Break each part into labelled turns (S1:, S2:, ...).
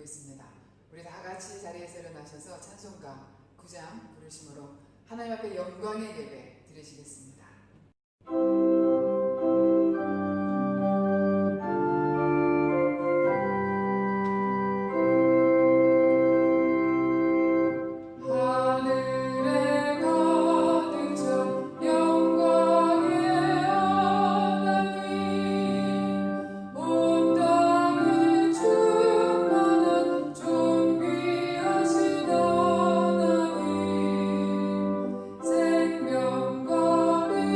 S1: 부르겠습니다. 우리 다 같이 자리에서 일어나셔서 찬송가 9장 부르심으로 하나님 앞에 영광의 예배 드리시겠습니다.
S2: 생명거리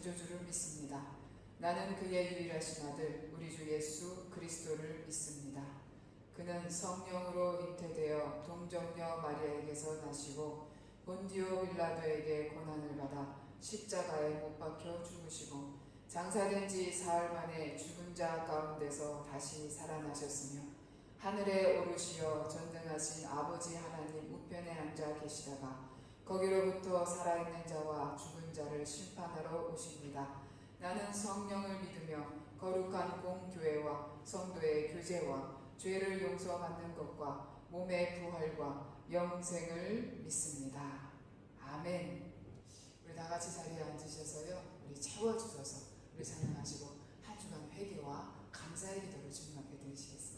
S1: 창조주를 믿습니다. 나는 그의 유일하신 아들 우리 주 예수 그리스도를 믿습니다. 그는 성령으로 잉태되어 동정녀 마리아에게서 나시고 본디오 빌라도에게 고난을 받아 십자가에 못 박혀 죽으시고 장사된 지 사흘 만에 죽은 자 가운데서 다시 살아나셨으며 하늘에 오르시어 전능하신 아버지 하나님 우편에 앉아 계시다가 거기로부터 살아있는 자와 죽은 자를 심판하러 오십니다. 나는 성령을 믿으며 거룩한 공교회와 성도의 교제와 죄를 용서받는 것과 몸의 부활과 영생을 믿습니다. 아멘. 우리 다 같이 자리에 앉으셔서요. 우리 채워주셔서 우리 찬양하시고 한 주간 회개와 감사의 기도를 주님 앞에 드리시겠습니다.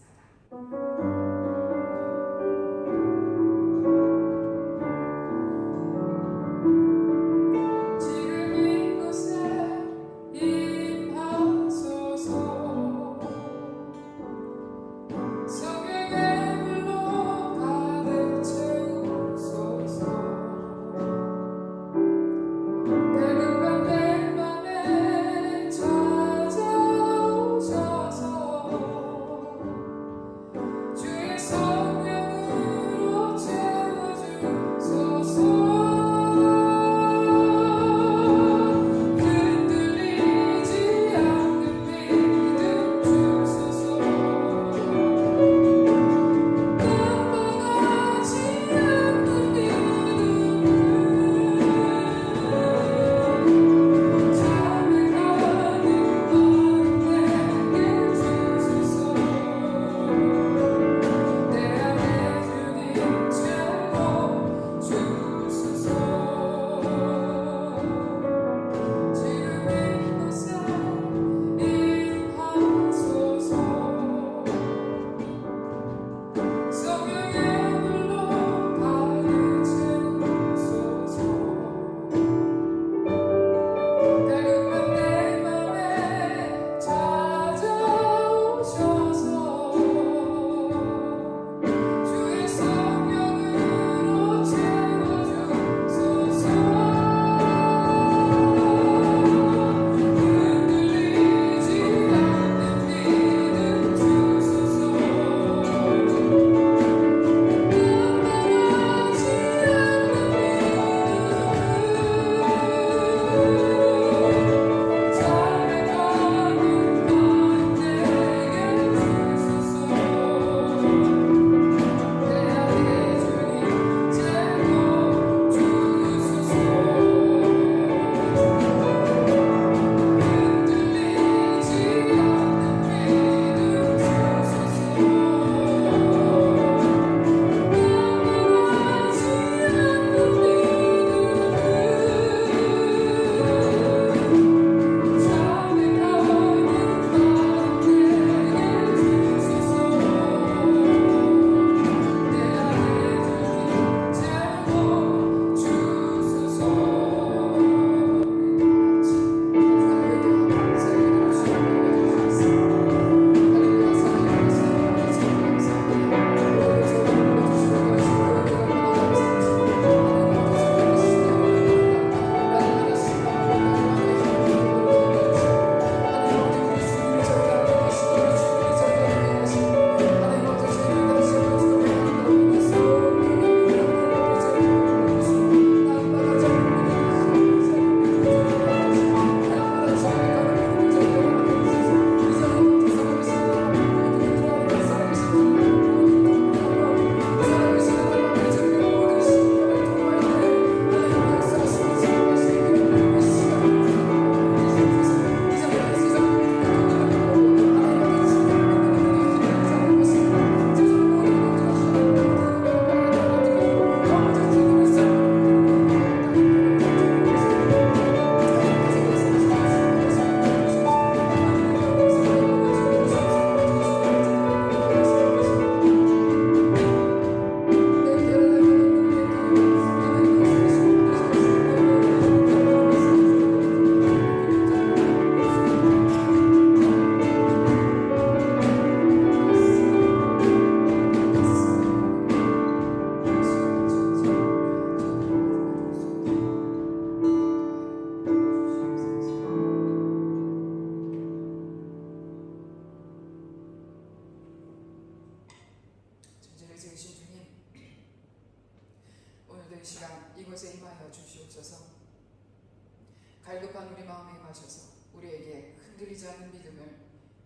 S1: 지으신 주님, 오늘도 이 시간 이곳에 임하여 주시옵소서. 갈급한 우리 마음에 임하셔서 우리에게 흔들리지 않는 믿음을,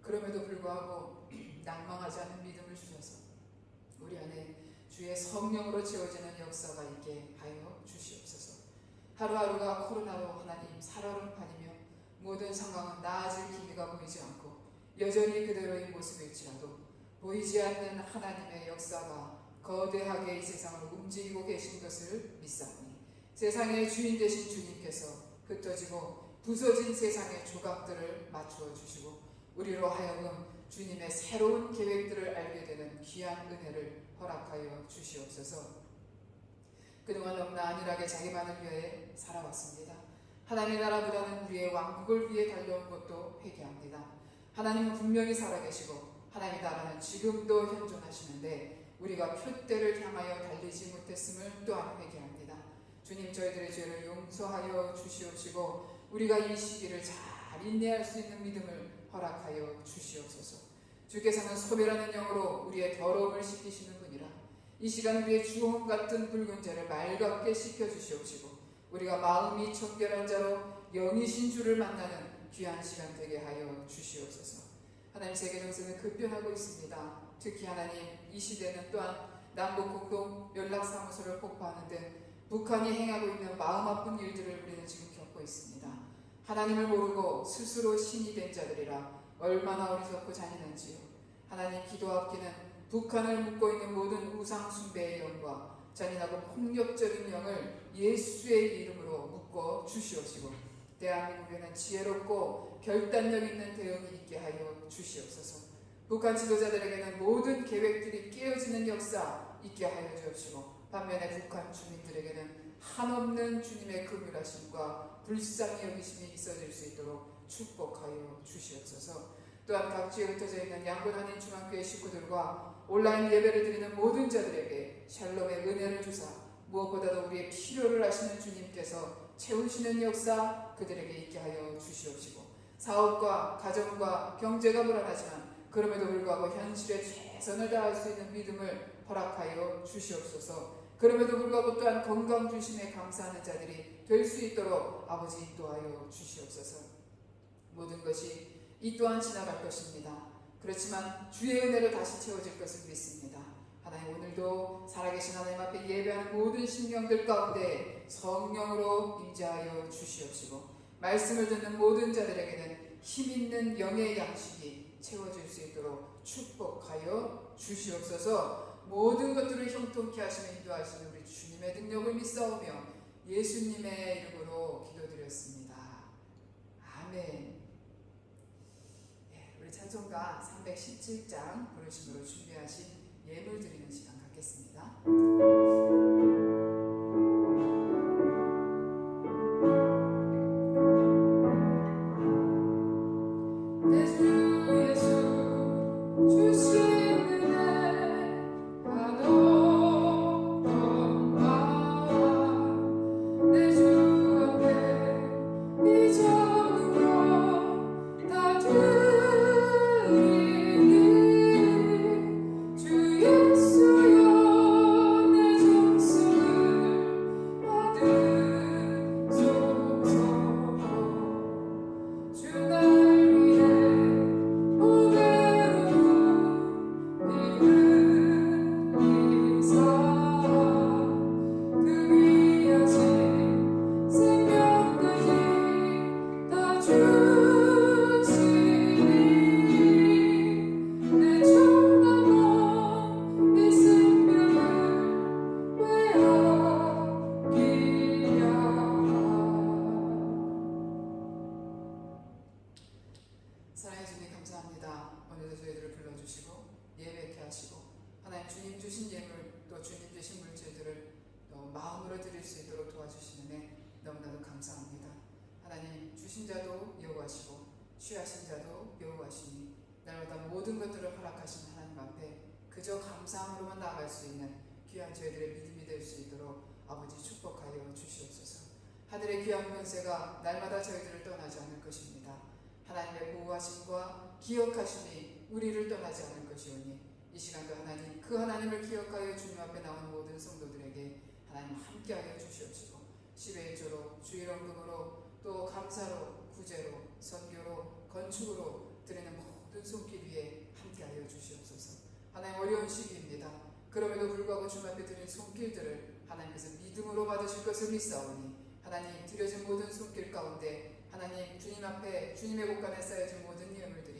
S1: 그럼에도 불구하고 낭망하지 않는 믿음을 주셔서 우리 안에 주의 성령으로 채워지는 역사가 있게 하여 주시옵소서. 하루하루가 코로나로 하나님 살얼음판이며 모든 상황은 나아질 기미가 보이지 않고 여전히 그대로의 모습일지라도 보이지 않는 하나님의 역사가 거대하게 이 세상을 움직이고 계신 것을 믿사오니 세상의 주인 되신 주님께서 흩어지고 부서진 세상의 조각들을 맞추어 주시고 우리로 하여금 주님의 새로운 계획들을 알게 되는 귀한 은혜를 허락하여 주시옵소서. 그동안 너무나 안일하게 자기만을 위해 살아왔습니다. 하나님의 나라보다는 우리의 왕국을 위해 달려온 것도 회개합니다. 하나님은 분명히 살아계시고 하나님의 나라는 지금도 현존하시는데 우리가 표대를 향하여 달리지 못했음을 또한 회개합니다. 주님, 저희들의 죄를 용서하여 주시옵시고 우리가 이 시기를 잘 인내할 수 있는 믿음을 허락하여 주시옵소서. 주께서는 소멸하는 영으로 우리의 더러움을 씻기시는 분이라 이 시간 우리의 주홍 같은 붉은 죄를 맑게 씻겨주시옵시고 우리가 마음이 청결한 자로 영이신 주를 만나는 귀한 시간 되게 하여 주시옵소서. 하나님, 세계 정세는 급변하고 있습니다. 특히 하나님, 이 시대는 또한 남북 공동 연락사무소를 폭파하는 등 북한이 행하고 있는 마음 아픈 일들을 우리는 지금 겪고 있습니다. 하나님을 모르고 스스로 신이 된 자들이라 얼마나 어리석고 잔인한지요. 하나님, 기도 앞기는 북한을 묶고 있는 모든 우상 숭배의 영과 잔인하고 폭력적인 영을 예수의 이름으로 묶어 주시옵시고 대한민국에는 지혜롭고 결단력 있는 대응이 있게 하여 주시옵소서. 북한 지도자들에게는 모든 계획들이 깨어지는 역사 있게 하여 주옵시고 반면에 북한 주민들에게는 한없는 주님의 긍휼하심과 불쌍히 여기심이 있어질 수 있도록 축복하여 주시옵소서. 또한 각지에 흩어져 있는 양군 한인 중앙교회 식구들과 온라인 예배를 드리는 모든 자들에게 샬롬의 은혜를 주사 무엇보다도 우리의 필요를 아시는 주님께서 채우시는 역사 그들에게 있게 하여 주시옵시고 사업과 가정과 경제가 불안하지만 그럼에도 불구하고 현실에 최선을 다할 수 있는 믿음을 허락하여 주시옵소서. 그럼에도 불구하고 또한 건강 주심에 감사하는 자들이 될 수 있도록 아버지 인도하여 주시옵소서. 모든 것이 이 또한 지나갈 것입니다. 그렇지만 주의 은혜를 다시 채워질 것을 믿습니다. 하나님, 오늘도 살아계신 하나님 앞에 예배하는 모든 심령들 가운데 성령으로 임재하여 주시옵시고 말씀을 듣는 모든 자들에게는 힘있는 영의 양식이 채워질 수 있도록 축복하여 주시옵소서. 모든 것들을 형통케 하시며 인도하시는 우리 주님의 능력을 믿사오며 예수님의 이름으로 기도드렸습니다. 아멘. 우리 찬송가 317장 부르심으로 준비하신 예물 드리는 시간 갖겠습니다. 취하신 자도 여호와시니 날마다 모든 것들을 허락하신 하나님 앞에 그저 감사함으로만 나아갈 수 있는 귀한 저희들의 믿음이 될 수 있도록 아버지 축복하여 주시옵소서. 하늘의 귀한 권세가 날마다 저희들을 떠나지 않을 것입니다. 하나님의 보호하심과 기억하심이 우리를 떠나지 않을 것이오니 이 시간도 하나님, 그 하나님을 기억하여 주님 앞에 나온 모든 성도들에게 하나님 함께하여 주시옵시고, 10회1조로 주일 언급으로 또 감사로 구제로 선교로 건축으로 드리는 모든 손길 위에 함께하여 주시옵소서. 하나님, 어려운 시기입니다. 그럼에도 불구하고 주님 앞에 드린 손길들을 하나님께서 믿음으로 받으실 것을 믿사오니, 하나님 드려진 모든 손길 가운데 하나님 주님 앞에 주님의 곳간에 쌓여진 모든 예물들이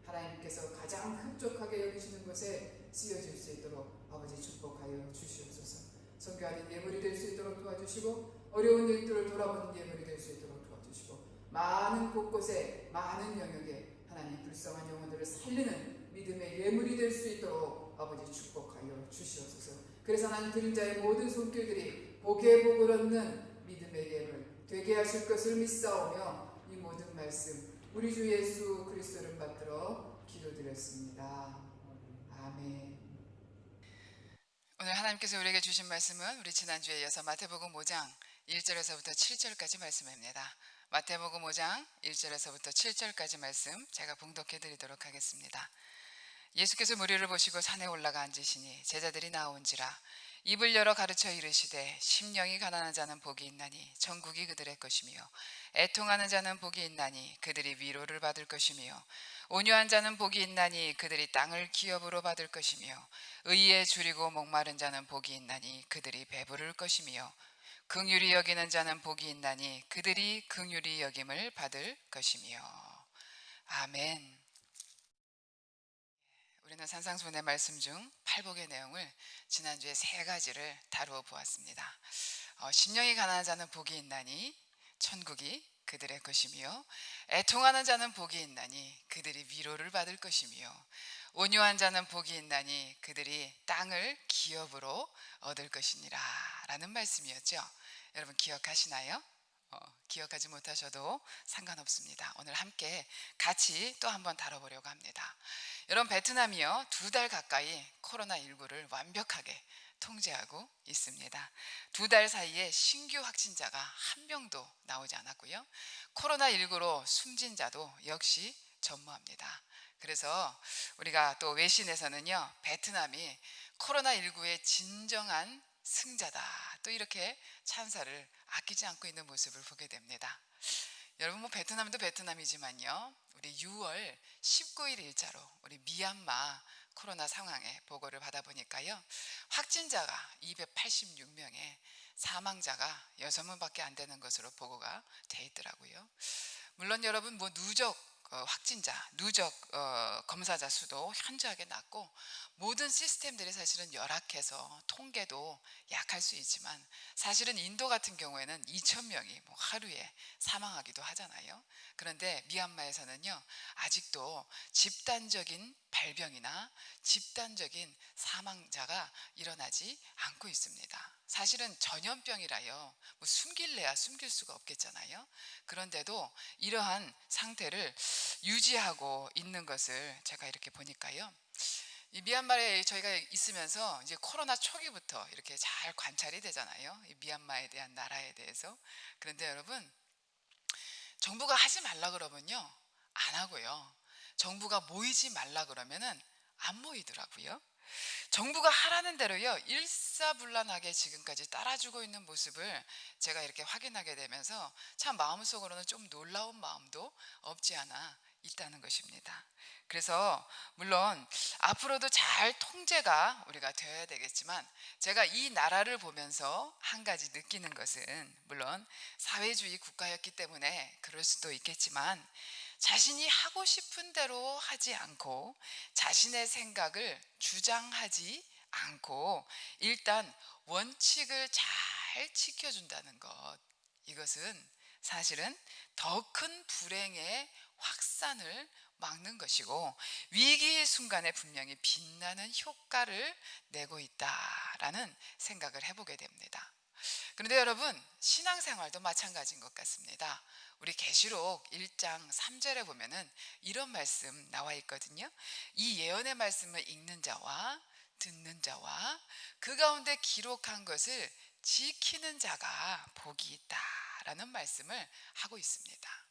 S1: 하나님께서 가장 흡족하게 여기시는 곳에 쓰여질 수 있도록 아버지 축복하여 주시옵소서. 선교하는 예물이 될 수 있도록 도와주시고, 어려운 일들을 돌아보는 예물이 될 수 있도록 도와주시고, 많은 곳곳에 많은 영역에 하나님 불쌍한 영혼들을 살리는 믿음의 예물이 될 수 있도록 아버지 축복하여 주시옵소서. 그래서 하나님 드린 자의 모든 손길들이 복에 복을 얻는 믿음의 예물 되게 하실 것을 믿사오며, 이 모든 말씀 우리 주 예수 그리스도를 받들어 기도드렸습니다. 아멘. 오늘 하나님께서 우리에게 주신 말씀은 우리 지난주에 이어서 마태복음 5장 1절에서부터 7절까지 말씀입니다. 마태복음 5장 1절에서부터 7절까지 말씀 제가 봉독해 드리도록 하겠습니다. 예수께서 무리를 보시고 산에 올라가 앉으시니 제자들이 나온지라. 입을 열어 가르쳐 이르시되, 심령이 가난한 자는 복이 있나니 천국이 그들의 것이며, 애통하는 자는 복이 있나니 그들이 위로를 받을 것이며, 온유한 자는 복이 있나니 그들이 땅을 기업으로 받을 것이며, 의에 줄이고 목마른 자는 복이 있나니 그들이 배부를 것이며, 긍휼히 여기는 자는 복이 있나니 그들이 긍휼히 여김을 받을 것이며. 아멘. 우리는 산상수훈의 말씀 중 팔복의 내용을 지난주에 세 가지를 다루어 보았습니다. 심령이 가난한 자는 복이 있나니 천국이 그들의 것이며, 애통하는 자는 복이 있나니 그들이 위로를 받을 것이며, 온유한 자는 복이 있나니 그들이 땅을 기업으로 얻을 것이니라 라는 말씀이었죠. 여러분 기억하시나요? 기억하지 못하셔도 상관없습니다. 오늘 함께 같이 또 한번 다뤄보려고 합니다. 여러분, 베트남이요 2달 가까이 코로나19를 완벽하게 통제하고 있습니다. 2달 사이에 신규 확진자가 한 명도 나오지 않았고요, 코로나19로 숨진 자도 역시 전무합니다. 그래서 우리가 또 외신에서는요, 베트남이 코로나19의 진정한 승자다, 또 이렇게 찬사를 아끼지 않고 있는 모습을 보게 됩니다. 여러분, 베트남도 베트남이지만요, 우리 6월 19일 일자로 우리 미얀마 코로나 상황의 보고를 받아보니까요, 확진자가 286명에 사망자가 6명밖에 안 되는 것으로 보고가 돼 있더라고요. 물론 여러분, 누적 확진자, 누적 검사자 수도 현저하게 낮고, 모든 시스템들이 사실은 열악해서 통계도 약할 수 있지만, 사실은 인도 같은 경우에는 2,000명이 하루에 사망하기도 하잖아요. 그런데 미얀마에서는요, 아직도 집단적인 발병이나 집단적인 사망자가 일어나지 않고 있습니다. 사실은 전염병이라요, 숨길래야 숨길 수가 없겠잖아요. 그런데도 이러한 상태를 유지하고 있는 것을 제가 이렇게 보니까요, 이 미얀마에 저희가 있으면서 이제 코로나 초기부터 이렇게 잘 관찰이 되잖아요, 이 미얀마에 대한 나라에 대해서. 그런데 여러분, 정부가 하지 말라 그러면요 안 하고요, 정부가 모이지 말라 그러면은 안 모이더라고요. 정부가 하라는 대로요 일사불란하게 지금까지 따라주고 있는 모습을 제가 이렇게 확인하게 되면서, 참 마음속으로는 좀 놀라운 마음도 없지 않아 있다는 것입니다. 그래서 물론 앞으로도 잘 통제가 우리가 되어야 되겠지만, 제가 이 나라를 보면서 한 가지 느끼는 것은, 물론 사회주의 국가였기 때문에 그럴 수도 있겠지만, 자신이 하고 싶은 대로 하지 않고 자신의 생각을 주장하지 않고 일단 원칙을 잘 지켜준다는 것, 이것은 사실은 더 큰 불행의 확산을 막는 것이고, 위기의 순간에 분명히 빛나는 효과를 내고 있다라는 생각을 해보게 됩니다. 그런데 여러분, 신앙생활도 마찬가지인 것 같습니다. 우리 계시록 1장 3절에 보면은 이런 말씀 나와 있거든요. 이 예언의 말씀을 읽는 자와 듣는 자와 그 가운데 기록한 것을 지키는 자가 복이 있다라는 말씀을 하고 있습니다.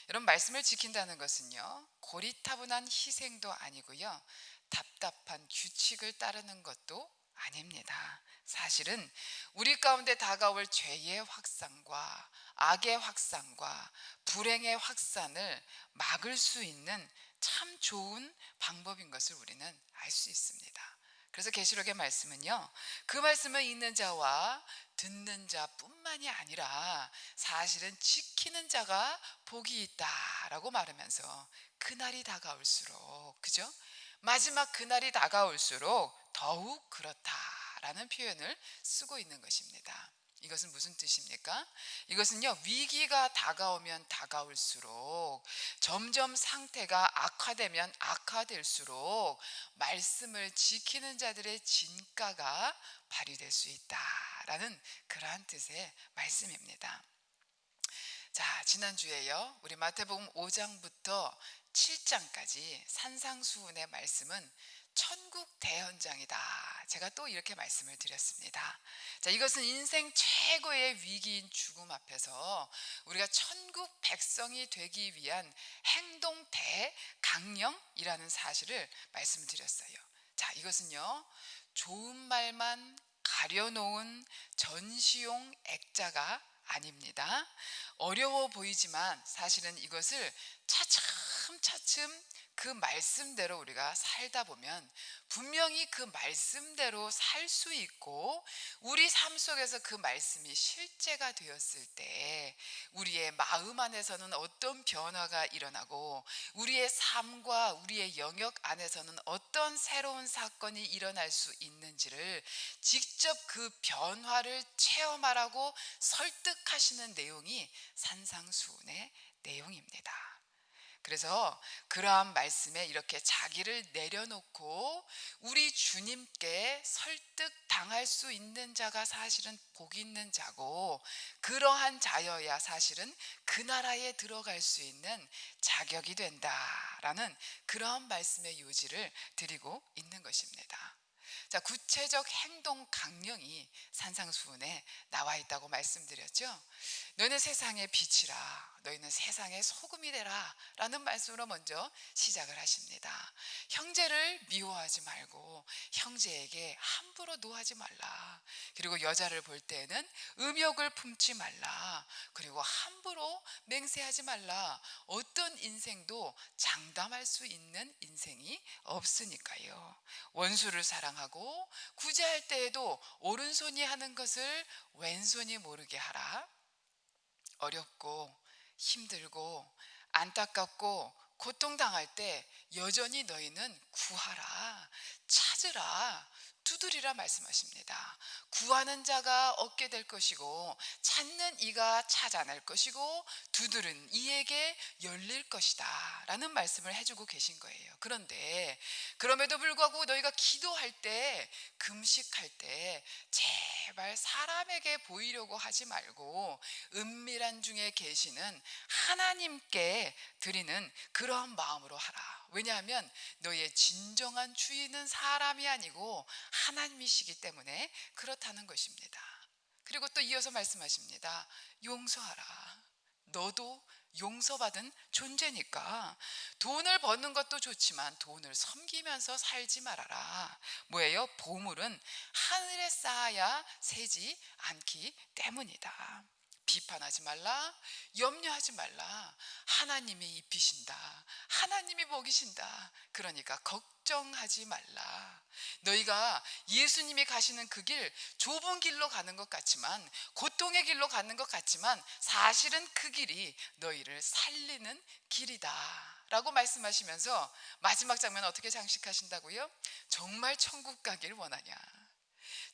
S1: 이런 말씀을 지킨다는 것은요, 고리타분한 희생도 아니고요, 답답한 규칙을 따르는 것도 아닙니다. 사실은 우리 가운데 다가올 죄의 확산과 악의 확산과 불행의 확산을 막을 수 있는 참 좋은 방법인 것을 우리는 알 수 있습니다. 그래서 계시록의 말씀은요, 그 말씀을 읽는 자와 듣는 자뿐만이 아니라 사실은 지키는 자가 복이 있다라고 말하면서 그날이 다가올수록, 그죠? 마지막 그날이 다가올수록 더욱 그렇다라는 표현을 쓰고 있는 것입니다. 이것은 무슨 뜻입니까? 이것은요, 위기가 다가오면 다가올수록 점점 상태가 악화되면 악화될수록 말씀을 지키는 자들의 진가가 발휘될 수 있다라는 그러한 뜻의 말씀입니다. 자, 지난주에요, 우리 마태복음 5장부터 7장까지 산상수훈의 말씀은 천국 대현장이다, 제가 또 이렇게 말씀을 드렸습니다. 자, 이것은 인생 최고의 위기인 죽음 앞에서 우리가 천국 백성이 되기 위한 행동 대강령이라는 사실을 말씀드렸어요. 자, 이것은요, 좋은 말만 가려놓은 전시용 액자가 아닙니다. 어려워 보이지만 사실은 이것을 차츰차츰 그 말씀대로 우리가 살다 보면 분명히 그 말씀대로 살 수 있고, 우리 삶 속에서 그 말씀이 실제가 되었을 때 우리의 마음 안에서는 어떤 변화가 일어나고 우리의 삶과 우리의 영역 안에서는 어떤 새로운 사건이 일어날 수 있는지를 직접 그 변화를 체험하라고 설득하시는 내용이 산상수훈의 내용입니다. 그래서 그러한 말씀에 이렇게 자기를 내려놓고 우리 주님께 설득당할 수 있는 자가 사실은 복 있는 자고, 그러한 자여야 사실은 그 나라에 들어갈 수 있는 자격이 된다라는 그러한 말씀의 요지를 드리고 있는 것입니다. 자, 구체적 행동 강령이 산상수훈에 나와 있다고 말씀드렸죠. 너희는 세상의 빛이라, 너희는 세상의 소금이 되라 라는 말씀으로 먼저 시작을 하십니다. 형제를 미워하지 말고 형제에게 함부로 노하지 말라. 그리고 여자를 볼 때에는 음욕을 품지 말라. 그리고 함부로 맹세하지 말라. 어떤 인생도 장담할 수 있는 인생이 없으니까요. 원수를 사랑하고 구제할 때에도 오른손이 하는 것을 왼손이 모르게 하라. 어렵고 힘들고 안타깝고 고통당할 때 여전히 너희는 구하라, 찾으라, 두드리라 말씀하십니다. 구하는 자가 얻게 될 것이고 찾는 이가 찾아낼 것이고 두드린 이에게 열릴 것이다 라는 말씀을 해주고 계신 거예요. 그런데 그럼에도 불구하고 너희가 기도할 때, 금식할 때 제발 사람에게 보이려고 하지 말고 은밀한 중에 계시는 하나님께 드리는 그러한 마음으로 하라. 왜냐하면 너희의 진정한 주인은 사람이 아니고 하나님이시기 때문에 그렇다는 것입니다. 그리고 또 이어서 말씀하십니다. 용서하라. 너도 용서받은 존재니까 돈을 버는 것도 좋지만 돈을 섬기면서 살지 말아라. 뭐예요? 보물은 하늘에 쌓아야 새지 않기 때문이다. 비판하지 말라, 염려하지 말라. 하나님이 입히신다, 하나님이 먹이신다. 그러니까 걱정하지 말라. 너희가 예수님이 가시는 그 길, 좁은 길로 가는 것 같지만, 고통의 길로 가는 것 같지만 사실은 그 길이 너희를 살리는 길이다 라고 말씀하시면서 마지막 장면 어떻게 장식하신다고요? 정말 천국 가길 원하냐?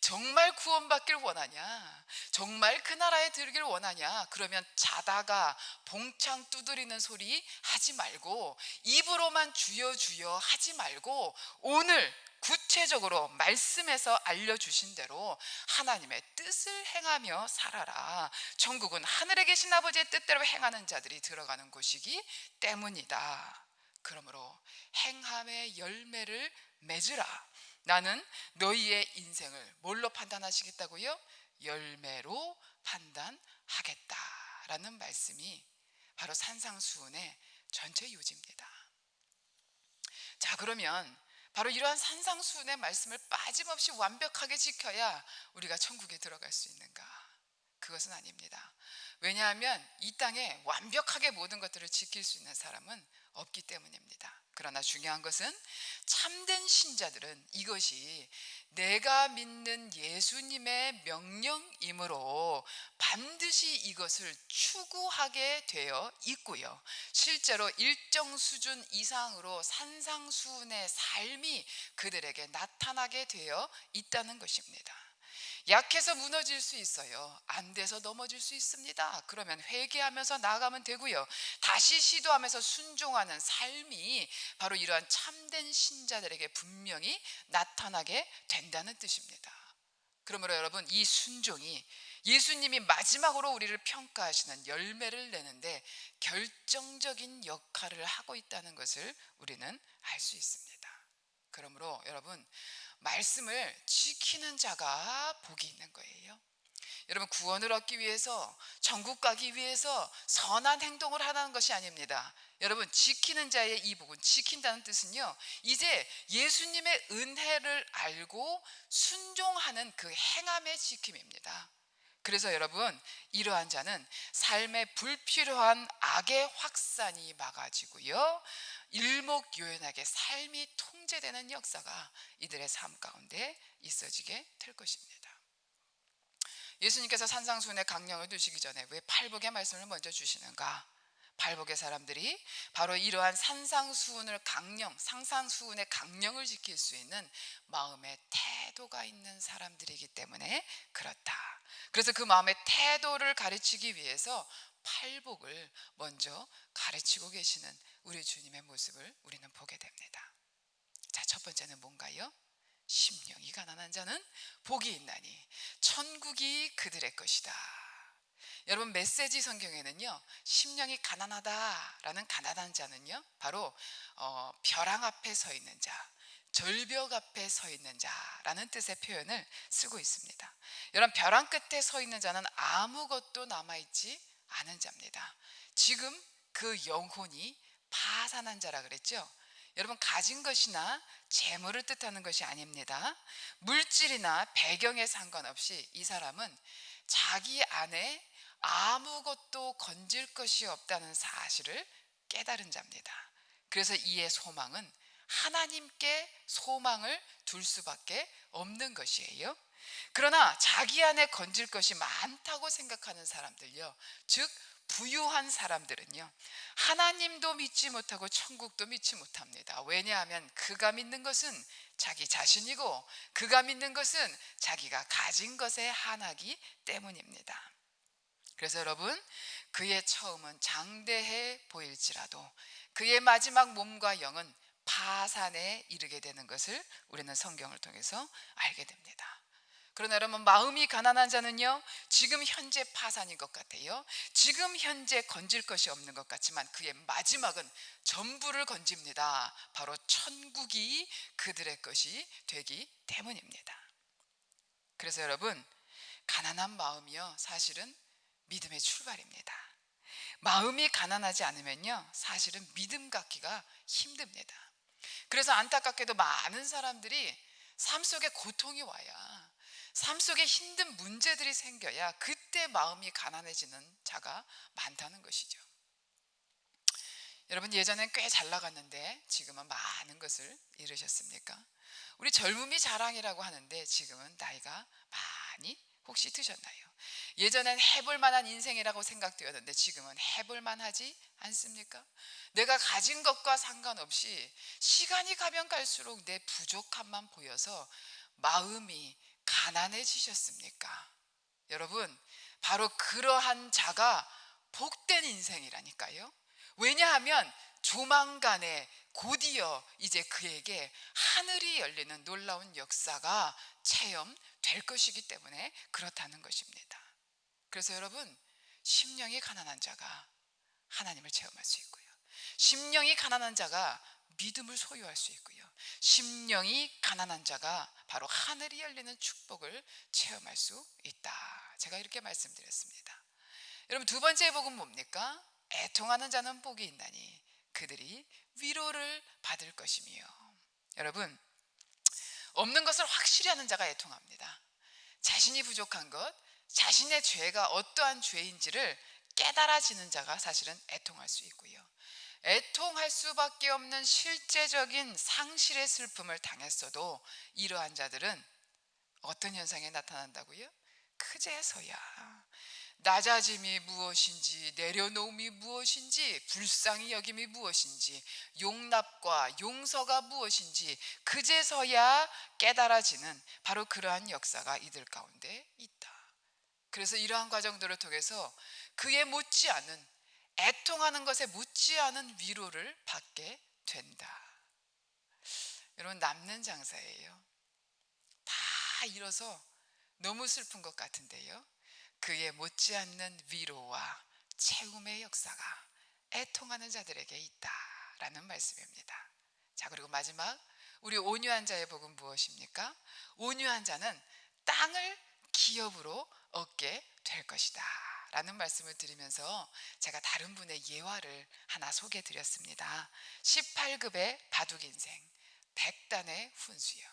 S1: 정말 구원받길 원하냐? 정말 그 나라에 들길 원하냐? 그러면 자다가 봉창 두드리는 소리 하지 말고, 입으로만 주여 주여 하지 말고, 오늘 구체적으로 말씀에서 알려주신 대로 하나님의 뜻을 행하며 살아라. 천국은 하늘에 계신 아버지의 뜻대로 행하는 자들이 들어가는 곳이기 때문이다. 그러므로 행함의 열매를 맺으라. 나는 너희의 인생을 뭘로 판단하시겠다고요? 열매로 판단하겠다라는 말씀이 바로 산상수훈의 전체 요지입니다. 자, 그러면 바로 이러한 산상수훈의 말씀을 빠짐없이 완벽하게 지켜야 우리가 천국에 들어갈 수 있는가? 그것은 아닙니다. 왜냐하면 이 땅에 완벽하게 모든 것들을 지킬 수 있는 사람은 없기 때문입니다. 그러나 중요한 것은 참된 신자들은 이것이 내가 믿는 예수님의 명령이므로 반드시 이것을 추구하게 되어 있고요, 실제로 일정 수준 이상으로 산상수훈의 삶이 그들에게 나타나게 되어 있다는 것입니다. 약해서 무너질 수 있어요. 안 돼서 넘어질 수 있습니다. 그러면 회개하면서 나아가면 되고요, 다시 시도하면서 순종하는 삶이 바로 이러한 참된 신자들에게 분명히 나타나게 된다는 뜻입니다. 그러므로 여러분, 이 순종이 예수님이 마지막으로 우리를 평가하시는 열매를 내는데 결정적인 역할을 하고 있다는 것을 우리는 알 수 있습니다. 그러므로 여러분, 말씀을 지키는 자가 복이 있는 거예요. 여러분, 구원을 얻기 위해서, 천국 가기 위해서 선한 행동을 하라는 것이 아닙니다. 여러분, 지키는 자의 이 복은, 지킨다는 뜻은요, 이제 예수님의 은혜를 알고 순종하는 그 행함의 지킴입니다. 그래서 여러분, 이러한 자는 삶에 불필요한 악의 확산이 막아지고요, 일목요연하게 삶이 통제되는 역사가 이들의 삶 가운데 있어지게 될 것입니다. 예수님께서 산상수훈의 강령을 두시기 전에 왜 팔복의 말씀을 먼저 주시는가? 팔복의 사람들이 바로 이러한 산상수훈의 강령을 지킬 수 있는 마음의 태도가 있는 사람들이기 때문에 그렇다. 그래서 그 마음의 태도를 가르치기 위해서 팔복을 먼저 가르치고 계시는 우리 주님의 모습을 우리는 보게 됩니다. 자, 첫 번째는 뭔가요? 심령이 가난한 자는 복이 있나니 천국이 그들의 것이다. 여러분, 메시지 성경에는요, 심령이 가난하다라는 가난한 자는요, 바로 벼랑 앞에 서 있는 자, 절벽 앞에 서 있는 자라는 뜻의 표현을 쓰고 있습니다. 여러분, 벼랑 끝에 서 있는 자는 아무것도 남아있지 않은 자입니다. 지금 그 영혼이 파산한 자라 그랬죠. 여러분, 가진 것이나 재물을 뜻하는 것이 아닙니다. 물질이나 배경에 상관없이 이 사람은 자기 안에 아무것도 건질 것이 없다는 사실을 깨달은 자입니다. 그래서 이의 소망은 하나님께 소망을 둘 수밖에 없는 것이에요. 그러나 자기 안에 건질 것이 많다고 생각하는 사람들요, 즉 부유한 사람들은요, 하나님도 믿지 못하고 천국도 믿지 못합니다. 왜냐하면 그가 믿는 것은 자기 자신이고 그가 믿는 것은 자기가 가진 것에 한하기 때문입니다. 그래서 여러분, 그의 처음은 장대해 보일지라도 그의 마지막 몸과 영은 파산에 이르게 되는 것을 우리는 성경을 통해서 알게 됩니다. 그러나 여러분, 마음이 가난한 자는요, 지금 현재 파산인 것 같아요. 지금 현재 건질 것이 없는 것 같지만 그의 마지막은 전부를 건집니다. 바로 천국이 그들의 것이 되기 때문입니다. 그래서 여러분, 가난한 마음이요, 사실은 믿음의 출발입니다. 마음이 가난하지 않으면요, 사실은 믿음 갖기가 힘듭니다. 그래서 안타깝게도 많은 사람들이 삶 속에 고통이 와야, 삶 속에 힘든 문제들이 생겨야 그때 마음이 가난해지는 자가 많다는 것이죠. 여러분, 예전엔 꽤 잘 나갔는데 지금은 많은 것을 잃으셨습니까? 우리 젊음이 자랑이라고 하는데 지금은 나이가 많이 혹시 드셨나요? 예전엔 해볼 만한 인생이라고 생각되었는데 지금은 해볼 만하지 않습니까? 내가 가진 것과 상관없이 시간이 가면 갈수록 내 부족함만 보여서 마음이 가난해지셨습니까? 여러분, 바로 그러한 자가 복된 인생이라니까요. 왜냐하면 조만간에 곧이어 이제 그에게 하늘이 열리는 놀라운 역사가 체험될 것이기 때문에 그렇다는 것입니다. 그래서 여러분, 심령이 가난한 자가 하나님을 체험할 수 있고요, 심령이 가난한 자가 믿음을 소유할 수 있고요, 심령이 가난한 자가 바로 하늘이 열리는 축복을 체험할 수 있다. 제가 이렇게 말씀드렸습니다. 여러분, 두 번째 복은 뭡니까? 애통하는 자는 복이 있나니 그들이 위로를 받을 것이며. 여러분, 없는 것을 확실히 하는 자가 애통합니다. 자신이 부족한 것, 자신의 죄가 어떠한 죄인지를 깨달아지는 자가 사실은 애통할 수 있고요. 애통할 수밖에 없는 실제적인 상실의 슬픔을 당했어도 이러한 자들은 어떤 현상에 나타난다고요? 그제서야 낮아짐이 무엇인지, 내려놓음이 무엇인지, 불쌍히 여김이 무엇인지, 용납과 용서가 무엇인지 그제서야 깨달아지는 바로 그러한 역사가 이들 가운데 있다. 그래서 이러한 과정들을 통해서 그에 못지않은, 애통하는 것에 못지않은 위로를 받게 된다. 여러분, 남는 장사예요. 다 잃어서 너무 슬픈 것 같은데요, 그에 못지않는 위로와 채움의 역사가 애통하는 자들에게 있다라는 말씀입니다. 자, 그리고 마지막, 우리 온유한 자의 복은 무엇입니까? 온유한 자는 땅을 기업으로 얻게 될 것이다 라는 말씀을 드리면서 제가 다른 분의 예화를 하나 소개해 드렸습니다. 18급의 바둑 인생, 100단의 훈수요.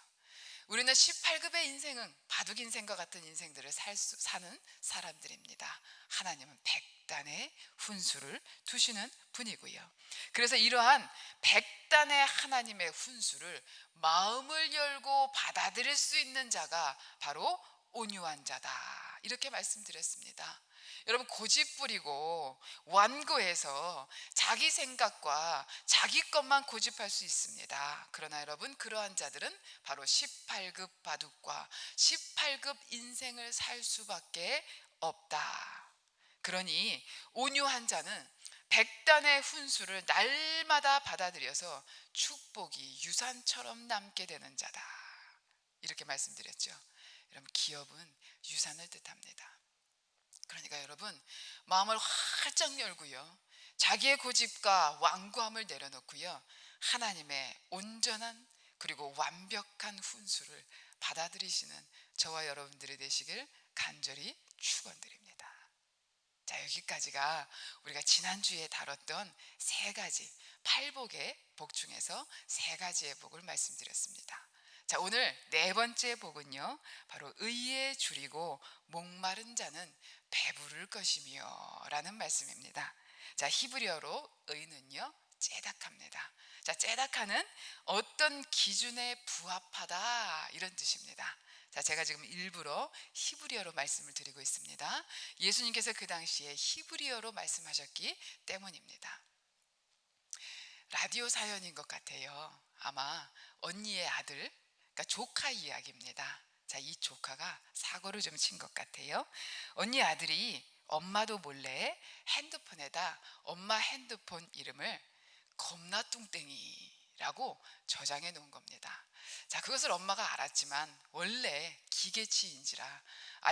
S1: 우리는 18급의 인생은 바둑 인생과 같은 인생들을 사는 사람들입니다. 하나님은 100단의 훈수를 두시는 분이고요. 그래서 이러한 100단의 하나님의 훈수를 마음을 열고 받아들일 수 있는 자가 바로 온유한 자다, 이렇게 말씀드렸습니다. 여러분, 고집 부리고 완고해서 자기 생각과 자기 것만 고집할 수 있습니다. 그러나 여러분, 그러한 자들은 바로 18급 바둑과 18급 인생을 살 수밖에 없다. 그러니 온유한 자는 100단의 훈수를 날마다 받아들여서 축복이 유산처럼 남게 되는 자다, 이렇게 말씀드렸죠. 여러분, 기업은 유산을 뜻합니다. 그러니까 여러분, 마음을 활짝 열고요, 자기의 고집과 완고함을 내려놓고요, 하나님의 온전한 그리고 완벽한 훈수를 받아들이시는 저와 여러분들이 되시길 간절히 축원드립니다. 자, 여기까지가 우리가 지난주에 다뤘던 세 가지, 팔복의 복 중에서 세 가지의 복을 말씀드렸습니다. 자, 오늘 네 번째 복은요, 바로 의에 줄이고 목마른 자는 배부를 것이며 라는 말씀입니다. 자, 히브리어로 의는요, 째닥합니다. 자, 째닥하는 어떤 기준에 부합하다, 이런 뜻입니다. 자, 제가 지금 일부러 히브리어로 말씀을 드리고 있습니다. 예수님께서 그 당시에 히브리어로 말씀하셨기 때문입니다. 라디오 사연인 것 같아요. 아마 언니의 아들, 그러니까 조카 이야기입니다. 자, 이 조카가 사고를 좀 친 것 같아요. 언니 아들이 엄마도 몰래 핸드폰에다 엄마 핸드폰 이름을 겁나 뚱땡이라고 저장해 놓은 겁니다. 자, 그것을 엄마가 알았지만 원래 기계치인지라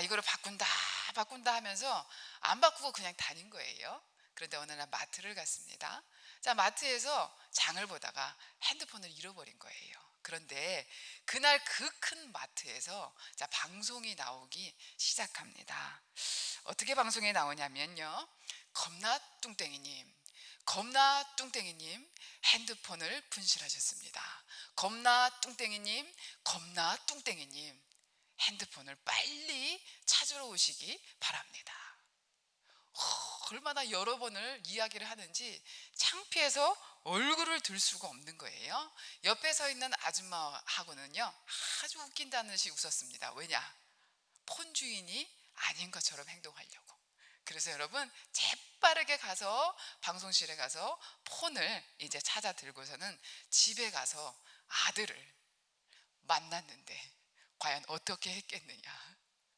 S1: 이거를 바꾼다 하면서 안 바꾸고 그냥 다닌 거예요. 그런데 어느 날 마트를 갔습니다. 자, 마트에서 장을 보다가 핸드폰을 잃어버린 거예요. 그런데 그날 그 큰 마트에서 자, 방송이 나오기 시작합니다. 어떻게 방송에 나오냐면요, 겁나 뚱땡이님, 겁나 뚱땡이님 핸드폰을 분실하셨습니다. 겁나 뚱땡이님, 겁나 뚱땡이님 핸드폰을 빨리 찾으러 오시기 바랍니다. 얼마나 여러 번을 이야기를 하는지 창피해서 얼굴을 들 수가 없는 거예요. 옆에 서 있는 아줌마하고는요, 아주 웃긴다는 듯이 웃었습니다. 왜냐? 폰 주인이 아닌 것처럼 행동하려고. 그래서 여러분, 재빠르게 가서 방송실에 가서 폰을 이제 찾아 들고서는 집에 가서 아들을 만났는데 과연 어떻게 했겠느냐.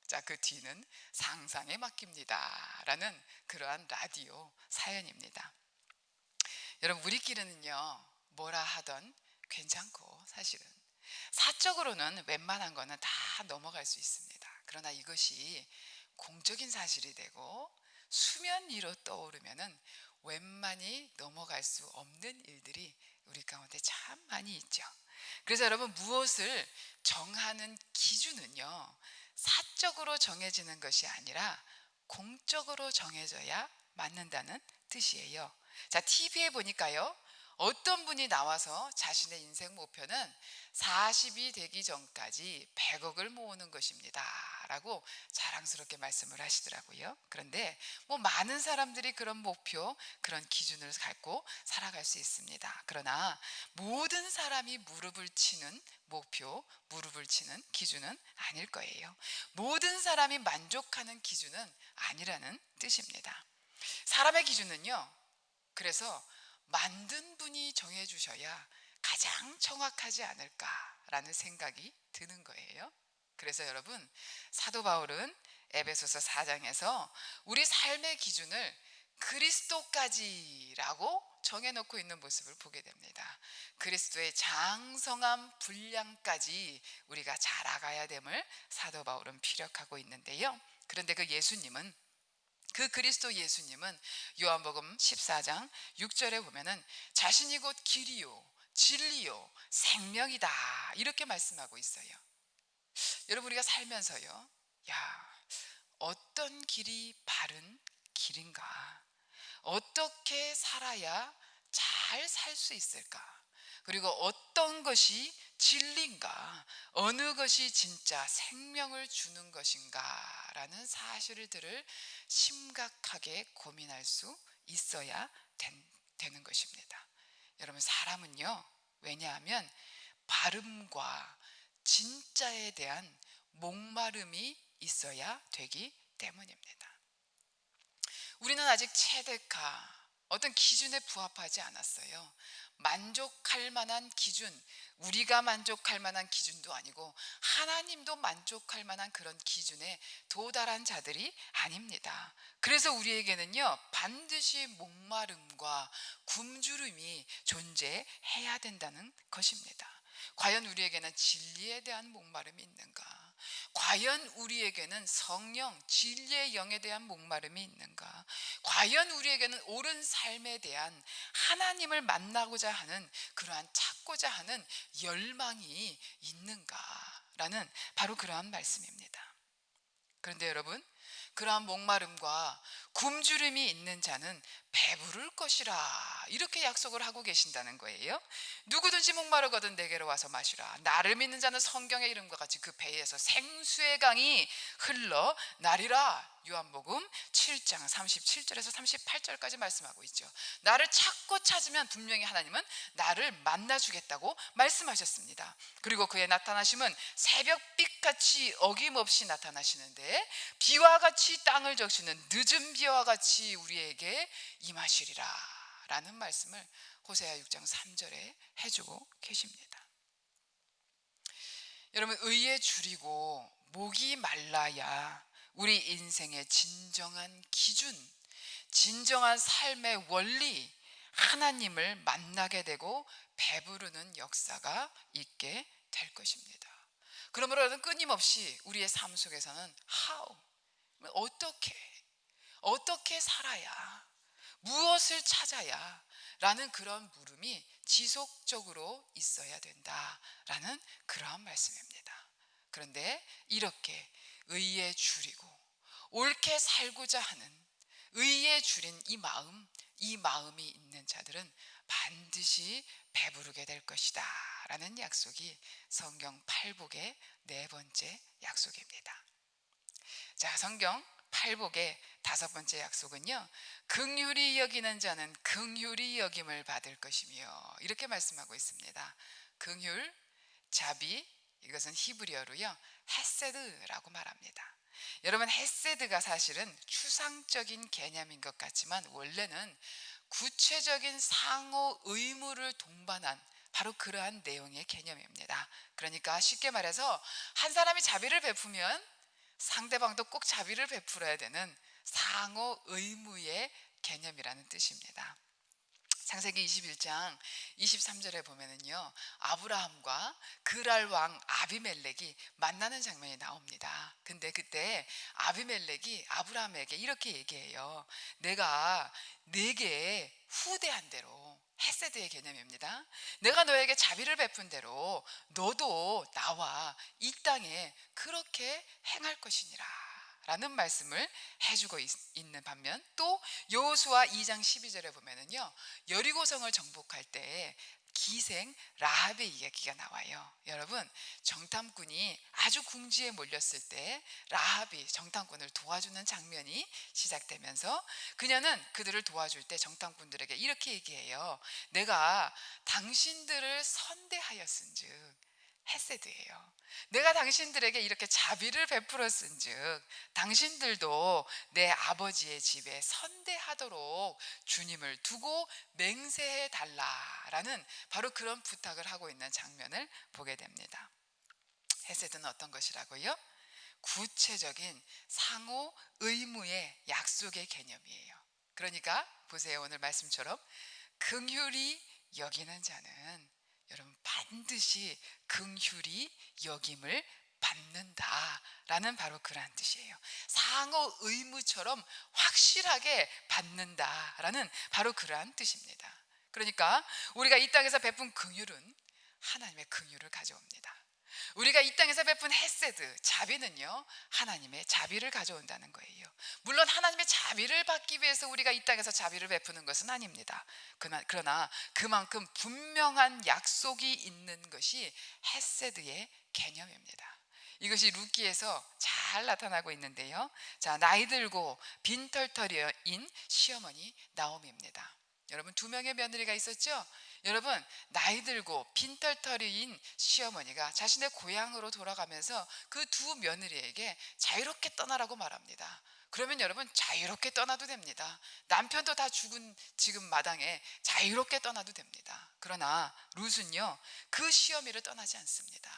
S1: 자, 그 뒤는 상상에 맡깁니다 라는 그러한 라디오 사연입니다. 여러분, 우리끼리는요, 뭐라 하던 괜찮고 사실은 사적으로는 웬만한 거는 다 넘어갈 수 있습니다. 그러나 이것이 공적인 사실이 되고 수면 위로 떠오르면은 웬만히 넘어갈 수 없는 일들이 우리 가운데 참 많이 있죠. 그래서 여러분, 무엇을 정하는 기준은요, 사적으로 정해지는 것이 아니라 공적으로 정해져야 맞는다는 뜻이에요. 자, TV에 보니까요, 어떤 분이 나와서 자신의 인생 목표는 40이 되기 전까지 100억을 모으는 것입니다 라고 자랑스럽게 말씀을 하시더라고요. 그런데 뭐 많은 사람들이 그런 목표, 그런 기준을 갖고 살아갈 수 있습니다. 그러나 모든 사람이 무릎을 치는 목표, 무릎을 치는 기준은 아닐 거예요. 모든 사람이 만족하는 기준은 아니라는 뜻입니다. 사람의 기준은요, 그래서 만든 분이 정해주셔야 가장 정확하지 않을까라는 생각이 드는 거예요. 그래서 여러분, 사도 바울은 에베소서 4장에서 우리 삶의 기준을 그리스도까지라고 정해놓고 있는 모습을 보게 됩니다. 그리스도의 장성한 분량까지 우리가 자라가야 됨을 사도 바울은 피력하고 있는데요. 그런데 그 그리스도 예수님은 요한복음 14장 6절에 보면은 자신이 곧 길이요 진리요 생명이다 이렇게 말씀하고 있어요. 여러분, 우리가 살면서요, 야, 어떤 길이 바른 길인가? 어떻게 살아야 잘 살 수 있을까? 그리고 어떤 것이 진리인가? 어느 것이 진짜 생명을 주는 것인가? 라는 사실들을 심각하게 고민할 수 있어야 되는 것입니다. 여러분, 사람은요, 왜냐하면 바름과 진짜에 대한 목마름이 있어야 되기 때문입니다. 우리는 아직 체득화, 어떤 기준에 부합하지 않았어요. 만족할 만한 기준, 우리가 만족할 만한 기준도 아니고 하나님도 만족할 만한 그런 기준에 도달한 자들이 아닙니다. 그래서 우리에게는요, 반드시 목마름과 굶주림이 존재해야 된다는 것입니다. 과연 우리에게는 진리에 대한 목마름이 있는가? 과연 우리에게는 성령, 진리의 영에 대한 목마름이 있는가? 과연 우리에게는 옳은 삶에 대한 하나님을 만나고자 하는 그러한 찾고자 하는 열망이 있는가? 라는 바로 그러한 말씀입니다. 그런데 여러분, 그러한 목마름과 굶주림이 있는 자는 배부를 것이라 이렇게 약속을 하고 계신다는 거예요. 누구든지 목마르거든 내게로 와서 마시라. 나를 믿는 자는 성경의 이름과 같이 그 배에서 생수의 강이 흘러나리라. 요한복음 7장 37절에서 38절까지 말씀하고 있죠. 나를 찾고 찾으면 분명히 하나님은 나를 만나주겠다고 말씀하셨습니다. 그리고 그의 나타나심은 새벽빛같이 어김없이 나타나시는데 비와 같이 땅을 적시는 늦은 비와 같이 우리에게 임하시리라 라는 말씀을 호세아 6장 3절에 해주고 계십니다. 여러분, 의에 줄이고 목이 말라야 우리 인생의 진정한 기준, 진정한 삶의 원리, 하나님을 만나게 되고 배부르는 역사가 있게 될 것입니다. 그러므로 여러분, 끊임없이 우리의 삶 속에서는 어떻게 살아야, 무엇을 찾아야 라는 그런 물음이 지속적으로 있어야 된다라는 그러한 말씀입니다. 그런데 이렇게 의에 줄이고 옳게 살고자 하는 의에 줄인 이 마음이 있는 자들은 반드시 배부르게 될 것이다 라는 약속이 성경 팔복의 네 번째 약속입니다. 자, 성경 팔복의 다섯 번째 약속은요, 긍휼히 여기는 자는 긍휼히 여김을 받을 것이며 이렇게 말씀하고 있습니다. 긍휼, 자비, 이것은 히브리어로요 헤세드라고 말합니다. 여러분, 헤세드가 사실은 추상적인 개념인 것 같지만 원래는 구체적인 상호 의무를 동반한 바로 그러한 내용의 개념입니다. 그러니까 쉽게 말해서 한 사람이 자비를 베푸면 상대방도 꼭 자비를 베풀어야 되는 상호 의무의 개념이라는 뜻입니다. 창세기 21장 23절에 보면은요, 아브라함과 그랄 왕 아비멜렉이 만나는 장면이 나옵니다. 근데 그때 아비멜렉이 아브라함에게 이렇게 얘기해요. 내가 네게 후대한 대로, 헤세드의 개념입니다. 내가 너에게 자비를 베푼 대로 너도 나와 이 땅에 그렇게 행할 것이니라 라는 말씀을 해주고 있는 반면, 또 여호수아 2장 12절에 보면은요, 여리고성을 정복할 때 기생 라합의 이야기가 나와요. 여러분, 정탐꾼이 아주 궁지에 몰렸을 때 라합이 정탐꾼을 도와주는 장면이 시작되면서, 그녀는 그들을 도와줄 때 정탐꾼들에게 이렇게 얘기해요. 내가 당신들을 선대하였은즉, 헤세드예요. 내가 당신들에게 이렇게 자비를 베풀었은즉 당신들도 내 아버지의 집에 선대하도록 주님을 두고 맹세해 달라라는 바로 그런 부탁을 하고 있는 장면을 보게 됩니다. 헤세드는 어떤 것이라고요? 구체적인 상호 의무의 약속의 개념이에요. 그러니까 보세요, 오늘 말씀처럼 긍휼히 여기는 자는, 여러분, 반드시 긍휼히 여김을 받는다라는 바로 그러한 뜻이에요. 상호 의무처럼 확실하게 받는다라는 바로 그러한 뜻입니다. 그러니까 우리가 이 땅에서 베푼 긍휼은 하나님의 긍휼을 가져옵니다. 우리가 이 땅에서 베푼 헤세드, 자비는요, 하나님의 자비를 가져온다는 거예요. 물론 하나님의 자비를 받기 위해서 우리가 이 땅에서 자비를 베푸는 것은 아닙니다. 그러나 그만큼 분명한 약속이 있는 것이 헤세드의 개념입니다. 이것이 룻기에서 잘 나타나고 있는데요. 자, 나이 들고 빈털터리인 시어머니 나오미입니다. 여러분, 두 명의 며느리가 있었죠? 여러분, 나이 들고 빈털터리인 시어머니가 자신의 고향으로 돌아가면서 그 두 며느리에게 자유롭게 떠나라고 말합니다. 그러면 여러분, 자유롭게 떠나도 됩니다. 남편도 다 죽은 지금 마당에 자유롭게 떠나도 됩니다. 그러나 룻은요, 그 시어미를 떠나지 않습니다.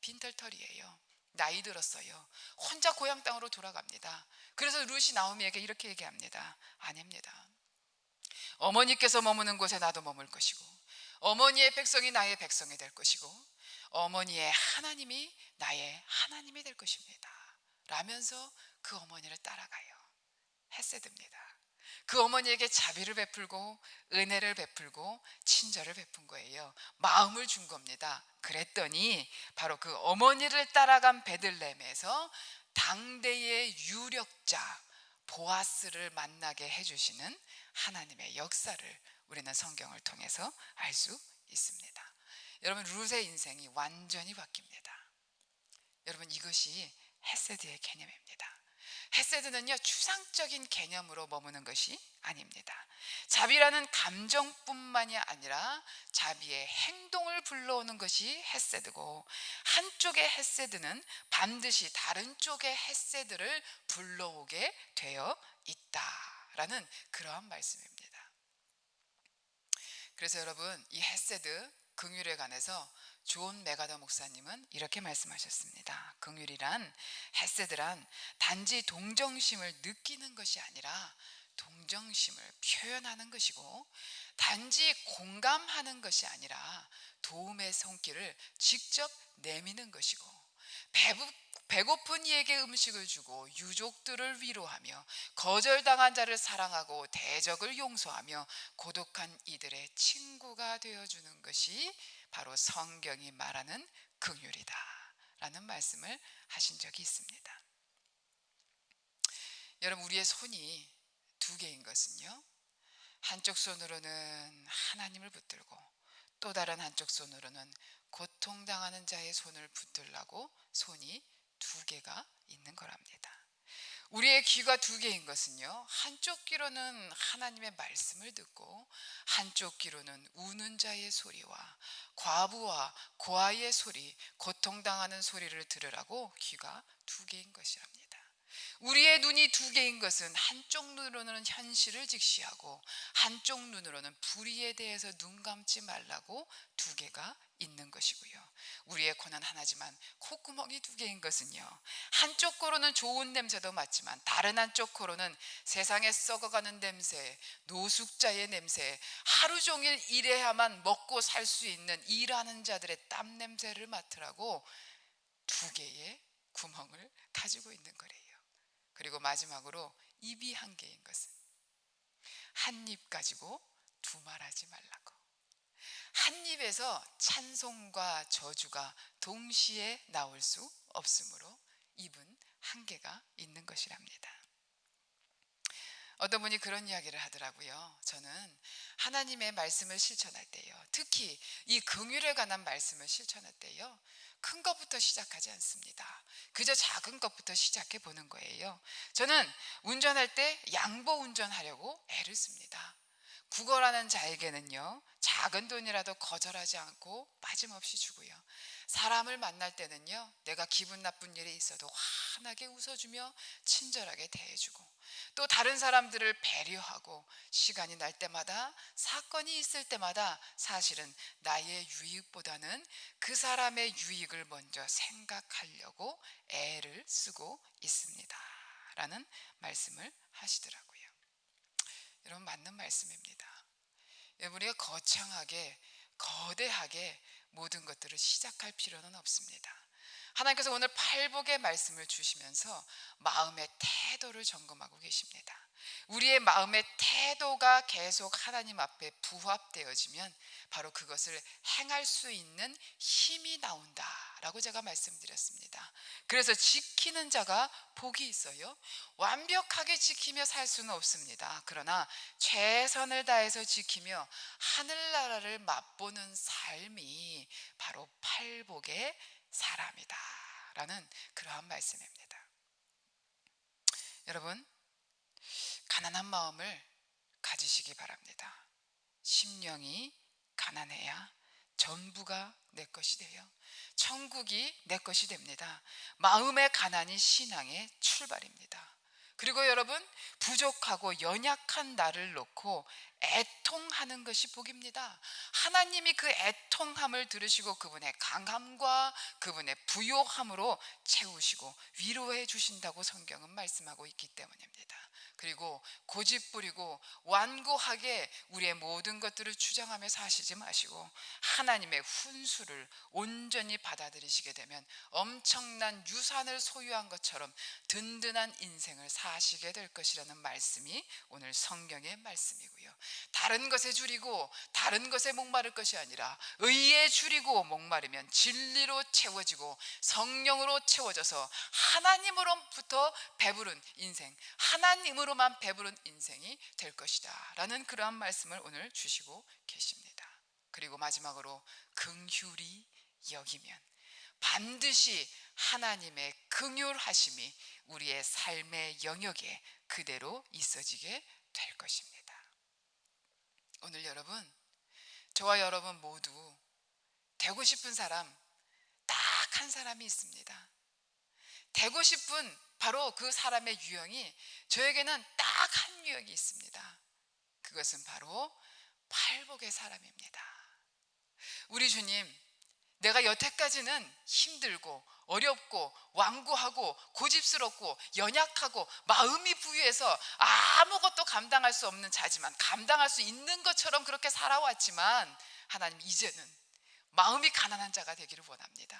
S1: 빈털터리예요. 나이 들었어요. 혼자 고향 땅으로 돌아갑니다. 그래서 룻이 나오미에게 이렇게 얘기합니다. 아닙니다. 어머니께서 머무는 곳에 나도 머물 것이고, 어머니의 백성이 나의 백성이 될 것이고, 어머니의 하나님이 나의 하나님이 될 것입니다 라면서 그 어머니를 따라가요. 헤세드입니다. 그 어머니에게 자비를 베풀고 은혜를 베풀고 친절을 베푼 거예요. 마음을 준 겁니다. 그랬더니 바로 그 어머니를 따라간 베들레헴에서 당대의 유력자 보아스를 만나게 해주시는 하나님의 역사를 우리는 성경을 통해서 알 수 있습니다. 여러분, 룻의 인생이 완전히 바뀝니다. 여러분, 이것이 헤세드의 개념입니다. 헤세드는요, 추상적인 개념으로 머무는 것이 아닙니다. 자비라는 감정뿐만이 아니라 자비의 행동을 불러오는 것이 헤세드고, 한쪽의 헤세드는 반드시 다른 쪽의 헤세드를 불러오게 되어 있다라는 그러한 말씀입니다. 그래서 여러분, 이 헤세드, 긍휼에 관해서 존 메가더 목사님은 이렇게 말씀하셨습니다. 긍휼이란, 헤세드란 단지 동정심을 느끼는 것이 아니라 동정심을 표현하는 것이고, 단지 공감하는 것이 아니라 도움의 손길을 직접 내미는 것이고, 배고픈 이에게 음식을 주고 유족들을 위로하며 거절당한 자를 사랑하고 대적을 용서하며 고독한 이들의 친구가 되어주는 것이 바로 성경이 말하는 긍휼이다 라는 말씀을 하신 적이 있습니다. 여러분, 우리의 손이 두 개인 것은요, 한쪽 손으로는 하나님을 붙들고 또 다른 한쪽 손으로는 고통당하는 자의 손을 붙들라고 손이 두 개가 있는 거랍니다. 우리의 귀가 두 개인 것은요, 한쪽 귀로는 하나님의 말씀을 듣고 한쪽 귀로는 우는 자의 소리와 과부와 고아의 소리, 고통당하는 소리를 들으라고 귀가 두 개인 것이랍니다. 우리의 눈이 두 개인 것은 한쪽 눈으로는 현실을 직시하고 한쪽 눈으로는 불의에 대해서 눈 감지 말라고 두 개가 있는 것이고요. 우리의 코는 하나지만 콧구멍이 두 개인 것은요, 한쪽 코로는 좋은 냄새도 맡지만 다른 한쪽 코로는 세상에 썩어가는 냄새, 노숙자의 냄새, 하루 종일 일해야만 먹고 살 수 있는 일하는 자들의 땀 냄새를 맡으라고 두 개의 구멍을 가지고 있는 거래요. 그리고 마지막으로 입이 한 개인 것은 한 입 가지고 두말하지 말라고. 한 입에서 찬송과 저주가 동시에 나올 수 없으므로 입은 한계가 있는 것이랍니다. 어떤 분이 그런 이야기를 하더라고요. 저는 하나님의 말씀을 실천할 때요, 특히 이 긍휼에 관한 말씀을 실천할 때요, 큰 것부터 시작하지 않습니다. 그저 작은 것부터 시작해 보는 거예요. 저는 운전할 때 양보 운전하려고 애를 씁니다. 구걸하는 자에게는요, 작은 돈이라도 거절하지 않고 빠짐없이 주고요, 사람을 만날 때는요, 내가 기분 나쁜 일이 있어도 환하게 웃어주며 친절하게 대해주고, 또 다른 사람들을 배려하고, 시간이 날 때마다, 사건이 있을 때마다 사실은 나의 유익보다는 그 사람의 유익을 먼저 생각하려고 애를 쓰고 있습니다 라는 말씀을 하시더라고요. 여러분, 맞는 말씀입니다. 우리가 거창하게, 거대하게 모든 것들을 시작할 필요는 없습니다. 하나님께서 오늘 팔복의 말씀을 주시면서 마음의 태도를 점검하고 계십니다. 우리의 마음의 태도가 계속 하나님 앞에 부합되어지면 바로 그것을 행할 수 있는 힘이 나온다라고 제가 말씀드렸습니다. 그래서 지키는 자가 복이 있어요. 완벽하게 지키며 살 수는 없습니다. 그러나 최선을 다해서 지키며 하늘나라를 맛보는 삶이 바로 팔복의 사람이다 라는 그러한 말씀입니다. 여러분, 가난한 마음을 가지시기 바랍니다. 심령이 가난해야 전부가 내 것이 돼요. 천국이 내 것이 됩니다. 마음의 가난이 신앙의 출발입니다. 그리고 여러분, 부족하고 연약한 나를 놓고 애통하는 것이 복입니다. 하나님이 그 애통함을 들으시고 그분의 강함과 그분의 부요함으로 채우시고 위로해 주신다고 성경은 말씀하고 있기 때문입니다. 그리고 고집부리고 완고하게 우리의 모든 것들을 주장하며 사시지 마시고 하나님의 훈수를 온전히 받아들이시게 되면 엄청난 유산을 소유한 것처럼 든든한 인생을 사시게 될 것이라는 말씀이 오늘 성경의 말씀이고요. 다른 것에 줄이고 다른 것에 목마를 것이 아니라 의에 줄이고 목마르면 진리로 채워지고 성령으로 채워져서 하나님으로부터 배부른 인생, 하나님으로만 배부른 인생이 될 것이다 라는 그러한 말씀을 오늘 주시고 계십니다. 그리고 마지막으로 긍휼히 여기면 반드시 하나님의 긍휼하심이 우리의 삶의 영역에 그대로 있어지게 될 것입니다. 오늘 여러분, 저와 여러분 모두 되고 싶은 사람 딱 한 사람이 있습니다. 되고 싶은 바로 그 사람의 유형이 저에게는 딱 한 유형이 있습니다. 그것은 바로 팔복의 사람입니다. 우리 주님, 내가 여태까지는 힘들고 어렵고 완고하고 고집스럽고 연약하고 마음이 부유해서 아무것도 감당할 수 없는 자지만 감당할 수 있는 것처럼 그렇게 살아왔지만 하나님, 이제는 마음이 가난한 자가 되기를 원합니다.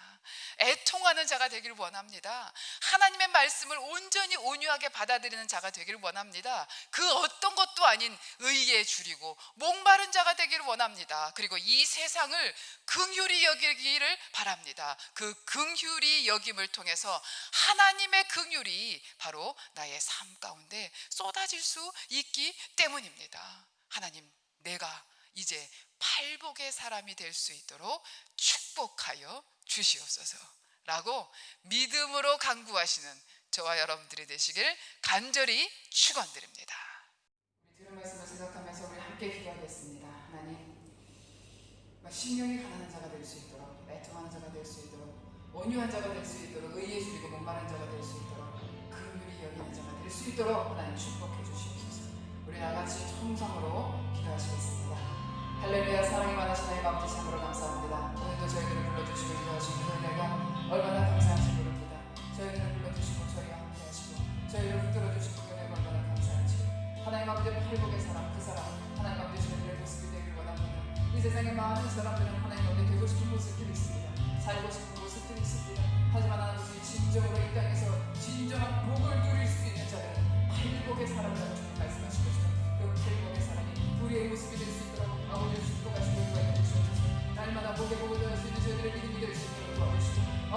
S1: 애통하는 자가 되기를 원합니다. 하나님의 말씀을 온전히 온유하게 받아들이는 자가 되기를 원합니다. 그 어떤 것도 아닌 의에 줄이고 목마른 자가 되기를 원합니다. 그리고 이 세상을 긍휼히 여기기를 바랍니다. 그 긍휼히 여김을 통해서 하나님의 긍휼이 바로 나의 삶 가운데 쏟아질 수 있기 때문입니다. 하나님, 내가 이제 팔복의 사람이 될 수 있도록 축복하여 주시옵소서 라고 믿음으로 간구하시는 저와 여러분들이 되시길 간절히 축원드립니다. 우리 들은 말씀을 생각하면서 우리 함께 기도하겠습니다. 하나님, 심령이 가난한 자가 될 수 있도록, 애통하는 자가 될 수 있도록, 온유한 자가 될 수 있도록, 의에 줄이고 목마른 자가 될 수 있도록, 긍휼히 여기는 자가 될 수 있도록 하나님 축복해 주시옵소서. 우리 나같이 통성으로 기도하시겠습니다. 할렐루야. 사랑이 많으신 하나님 아버지, 참으로 감사합니다. 오늘도 저희들을 불러주시고 인도하시고 그 은혜가 얼마나 감사한지 모릅니다. 저희들을 불러주시고 저희와 함께 하시고 저희를 붙들어주시고 그 은혜가 얼마나 감사한지. 하나님 아버지, 팔복의 사람, 그 사람 하나님 아버지 저희들의 모습이 되길 원합니다. 이 세상에 많은 사람들은 하나님 아버지 되고 싶은 모습들이 있습니다. 살고 싶은 모습들이 있습니다. 하지만 아버지, 진정으로 이 땅에서 진정한 복을 누릴 수 있는 자들은 팔복의 사람이라고 주님 말씀하시고 그 팔복의 사람이 우리의 모습이 될 수 있도록 아버지를 축복하시고 인도하여 주시옵소서. 날마다 복의 복을 더할 수 있는 저희들의 믿음이 될 수 있도록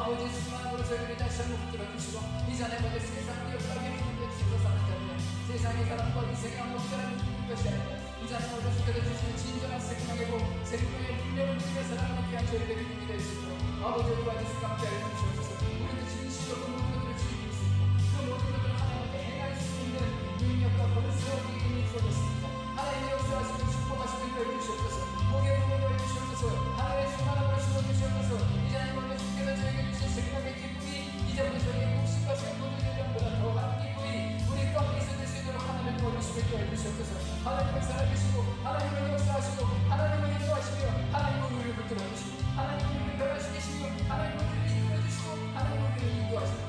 S1: 아버지 주만으로 저희들이 다시 한번 붙들어주시고 이 자네 모든 세상 기업가게 힘든 주셔서 사는 자들 세상의 사람과 인생의 아무것도 사람이 죽는 것이 아니라 이 자네 모든 주께서 주시는 진정한 생명의 복 생명의 분명을 누리며 살아가는 귀한 저희들의 믿음이 될 수 있도록 아버지 우리와 예수 함께 하여 주시옵소서. 우리는 진실로 그 모든 것들을 즐길 수 있고 그 모든 것들을 하나님께 행할 수 있는 능력과 권세와 기능이 주어졌습니다. 하나님의 역사하시고 축복하시고 인도해 주시옵소서. 목에 인도해 주시옵소서. 하나님의 충만함을 주어 주시옵소서. 이 자네 모든 주께서 저에게 주신 생명의 기쁨이 이제부터 저에게 복식과 생명을 보다 더한 기쁨이 우리 가운데 있을 수 있도록 하나님을 도와주시고 인도해 주시옵소서. 하나님을 살아계시고 하나님을 역사하시고 하나님을 인도하시며 하나님을 우리를 붙들어 주시고 하나님을 우리를 변화시키시며 하나님을 우리를 이끌어 주시고 하나님을 우리를 인도하시고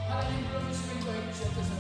S1: 하나님 불러주시고 인도해 주시옵소서.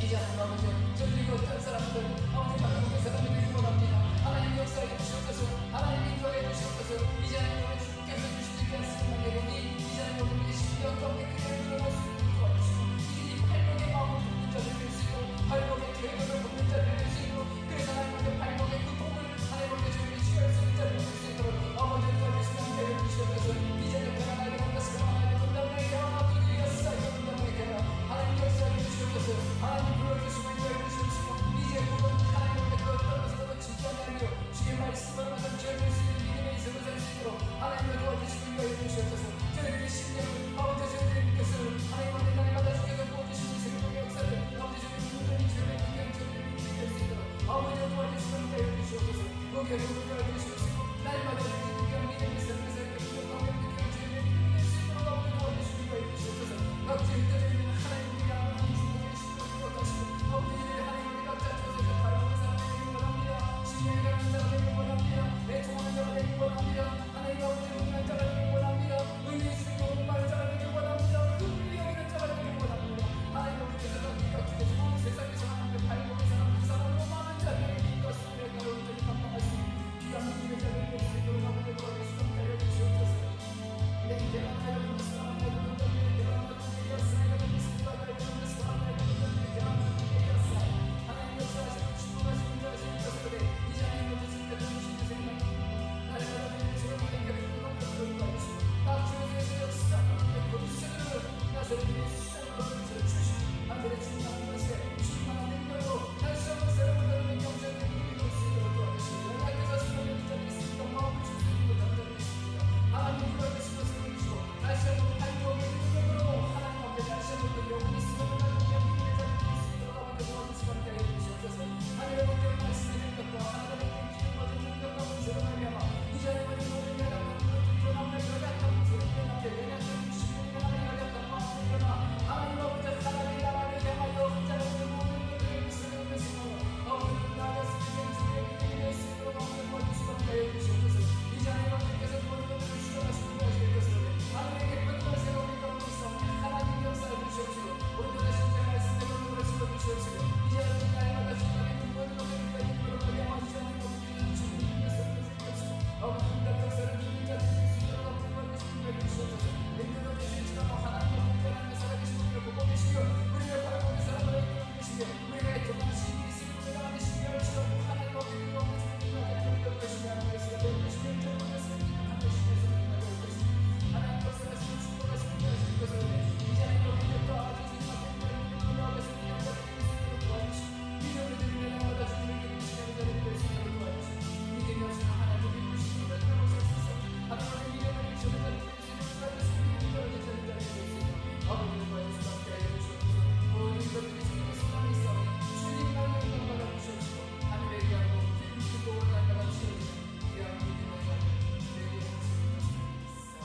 S1: 이제 하나님 아버지 저들이 어떤 사람들 아버지 바라보는 사람이 되기 원합니다. 하나님 역사해 주시옵소서. 하나님 인도해 주시옵소서. 이제 하나님 우리 주께서 주시는 그 생명의 복이 이제 하나님 우리 신경 가운데 그대로 들어갈 수 있도록 도와주시고 이 팔복의 마음을 붙는 자들 될 수 있도록 팔복의 계획을 붙는 자들 될 수 있도록 그래서 하나님의 팔복의 그 복을 하나님의 저희들이 취할 수 있는 자들 될 수 있도록 아버지 도와주시면 되어 주시옵소서. 이제는 하나님 본다스 하나님 본다며 하나님 역사해 본다며 하나님 역사해 주시옵소서. 하나님 불러주시고 인도해 주시옵시고 이제 그분 하나님의 그 어떤 것으로도 지켜내며 주의 말씀을 받은 저희들 수 있는 믿음의 인생을 살 수 있도록 하나님을 도와주시고 인도해 주시옵소서. 저희들의 심령 아버지 저희들의 믿음을 하나님의 날마다 주께서 부어주시는 생명의 역사를 아버지 저희들의 믿음이 저희들의 믿음이 저희들의 믿음이 될 수 있도록 아버지를 도와주시고 인도해 주시옵소서. 목에 도움을 주시옵시고 날마다 저희들의 믿음의 삶을 살게 하시고 저희들의 믿음이 될 수 있도록 아버지 도와주시고 인도해 주시옵소서. 각지 흩어져 있는 하나님의 양을 주님의 신령을 기억하시고 아버지들의 하나님의 각자 조세서 바라보는 사람 되기 원합니다. 신령이 가는 자가 되기 원합니다. 애통하는 자가 되기 원합니다. 하나님 아버지 은혜한 자가 되기 원합니다. 은혜의 주님이 오는 말 자가 되기 원합니다. 은혜의 여기는 자가 되기 원합니다. 하나님 아버지께서 각지에서 모든 세상에서 하나님의 발목의 사람 그 사람으로 많은 자들에게 빛과 수고의 가운데 감당할 수 있는 귀한 믿음의 자들이 될 수 있도록 아버지 도와주시고 기다려 주시옵소서. 내 인생은 하나님의 사랑을 나누는 자들의 대화를 하나님 역사하시고 축복하시고 인도하시는 것으로 이 자리에 모든 생각을 주시는 생각 날마다 내는 지금 모든 격들을 넘겨들어 도와주시고 각 지역에서 역사하는 것을 나서는 예수님으로 주시고 하늘의 충만한 것에 충만한 능력으로 다시 한번 새로운 나라의 경제를 이루게 될 수 있도록 도와주시고 하나님께서 수많은 자들이 있습니다. 마음을 줄 수 있는 감정이 있습니다. 하나님 불러주시고 세워주시고 다시 한번 발목의 능력으로 하나님 앞에 다시 한번 그 영혼이 쓰고 하늘의 복된 말씀의 능력과 하늘의 복된 기름 받은 능력과 권세로 말미암아 이 자리에 모든 연약한 분들이 일어나며 연약한 분들이 일어나며 연약한 주시는 하나님 연약한 마음을 일어나 하나님 아버지 하나님의 나라를 향하여 혼자라는 모든 것들을 미치는 것으로 아버지 나아가서 주의 믿음이 될 수 있도록 아버지 도와주시고 하여 주시옵소서. 이 자리에 아버지께서 모든 것들을 주장하시고 하실 것으로 하늘의 깊은 권세가 우리 가운데 있어 하나님 역사해 주시옵시고 온전한 신의 말씀에 거룩을 주시고 주시옵시고 이 자리에 날마다 주님의 모든 것들을 이끌어 버려야 이 자리에 모든 주님의 말씀을 생겼시고 아버지 그 역사를 믿는 자들이 될 수 있도록 아버지 도와주시고 주시옵소서. 인도를 주시지만 하나님의 공평한 살아계시고 우리를 보고 계시며 우리를 바라보는 사람을 이끌어 계시며 우리가 애통하는 시기 있으니 우리가 안에 신경을 치러 하나님 아버지 그 없는 주님과 하나님 것이며 하나님의 시가 될 것이며 인정을 했으면 한 것이며 성령을 될 것이며 하나님 것을 하시고 축복하시고 하실 것을 이 자리에 모든 것 아주 주님 앞에 우리를 나아가서 그냥 자리에 될 수 있도록 도와주시고 믿음을 드리며 나마다 주님을 기쁘시게 하는 자리에 될 수 있도록 도와주시고 믿음이 없으면 하나님을 기쁘시는 것을 보시옵소서. 하나님의 믿음을 주는 자리에 될 수 있도록 도와주시고 믿음이 떨어진 자리에 될 수 있도록 아버지를 도와주시고 함께 하여 주시옵소서. 모든 것들이 주님의 손안에 있사오니 주님만 영광 받아 주시옵시고 하늘의 귀한 복 주님께 복을 날마다 주시옵시고 귀한 믿음의 자리 내게 주시옵소서.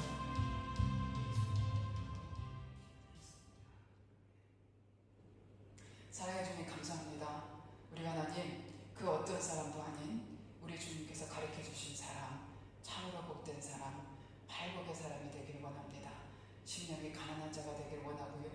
S1: 사랑해 주님 감사합니다. 우리 하나님 그 어떤 사람도 아닌 우리 주님께서 가르쳐 주신 사람 참으로 복된 사람 팔복의 사람이 되기를 원합니다. 심령이 가난한 자가 되기를 원하고요.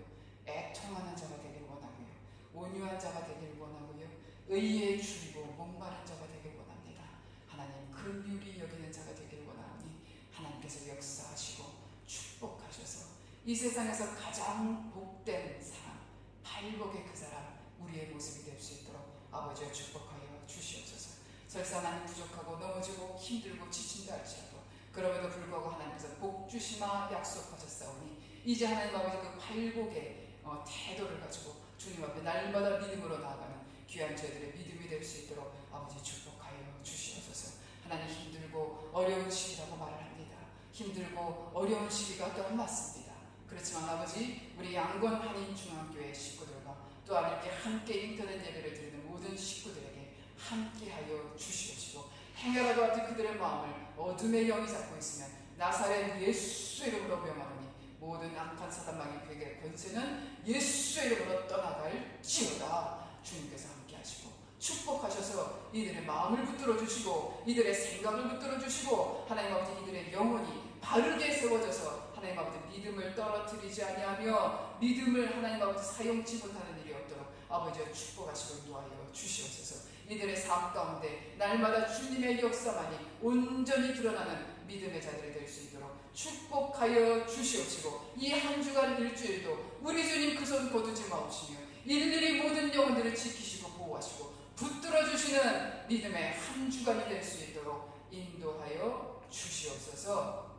S1: 애통하는 자가 되기를 원하고요. 온유한 자가 되기를 원하고요. 의에 줄이고 목마른 자가 되기를 원합니다. 하나님 긍휼히 여기는 자가 되기를 원하오니 하나님께서 역사하시고 축복하셔서 이 세상에서 가장 복된 사람 팔복의 그 사람 우리의 모습이 될 수 있도록 아버지여 축복하여 주시옵소서. 설사 나는 부족하고 넘어지고 힘들고 지친다 할지라도 그럼에도 불구하고 하나님께서 복 주시마 약속하셨사오니 이제 하나님 아버지 그 팔복의 태도를 가지고 주님 앞에 날마다 믿음으로 나아가는 귀한 저희들의 믿음이 될 수 있도록 아버지 축복하여 주시옵소서. 하나님 힘들고 어려운 시기라고 말을 합니다. 힘들고 어려운 시기가 또 맞습니다. 그렇지만 아버지 우리 양권 한인중앙교회 식구들과 또한 이렇게 함께 인터넷 예배를 드리는 모든 식구들에게 함께하여 주시옵시고 행여라도 아직 그들의 마음을 어둠의 영이 잡고 있으면 나사렛 예수 이름으로 명하노니 모든 악한 사단마귀 그에게 권세는 예수 이름으로 떠나갈지어다. 주님께서 함께 하시고 축복하셔서 이들의 마음을 붙들어 주시고 이들의 생각을 붙들어 주시고 하나님 아버지 이들의 영혼이 바르게 세워져서 하나님 아버지 믿음을 떨어뜨리지 아니하며 믿음을 하나님 아버지 사용치 못하는 일이 없도록 아버지와 축복하시고 인도하여 주시옵소서. 이들의 삶 가운데 날마다 주님의 역사만이 온전히 드러나는 믿음의 자들이 될 수 있도록 축복하여 주시옵시고 이 한 주간 일주일도 우리 주님 그 손 거두지 마옵시며 일일이 모든 영혼들을 지키시고 보호하시고 붙들어 주시는 믿음의 한 주간이 될 수 있도록 인도하여 주시옵소서.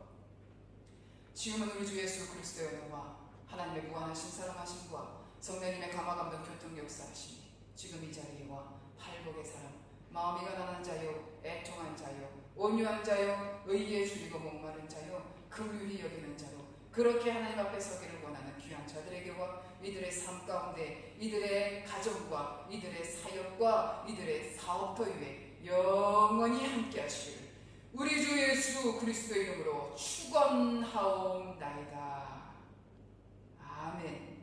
S1: 지금은 우리 주 예수 그리스도의 은혜와 하나님의 무한하신 사랑하심과 성령님의 감화감동 교통 역사하심이 지금 이 자리에와 팔복의 사람, 마음이 가난한 자요, 애통한 자요, 온유한 자요, 의에 줄이고 목마른 자요, 긍휼히 여기는 자로 그렇게 하나님 앞에 서기를 원하는 귀한 자들에게와 이들의 삶 가운데 이들의 가정과 이들의 사역과 이들의 사업터 위에 영원히 함께 하시기를 우리 주 예수 그리스도의 이름으로 축원하옵나이다. 아멘.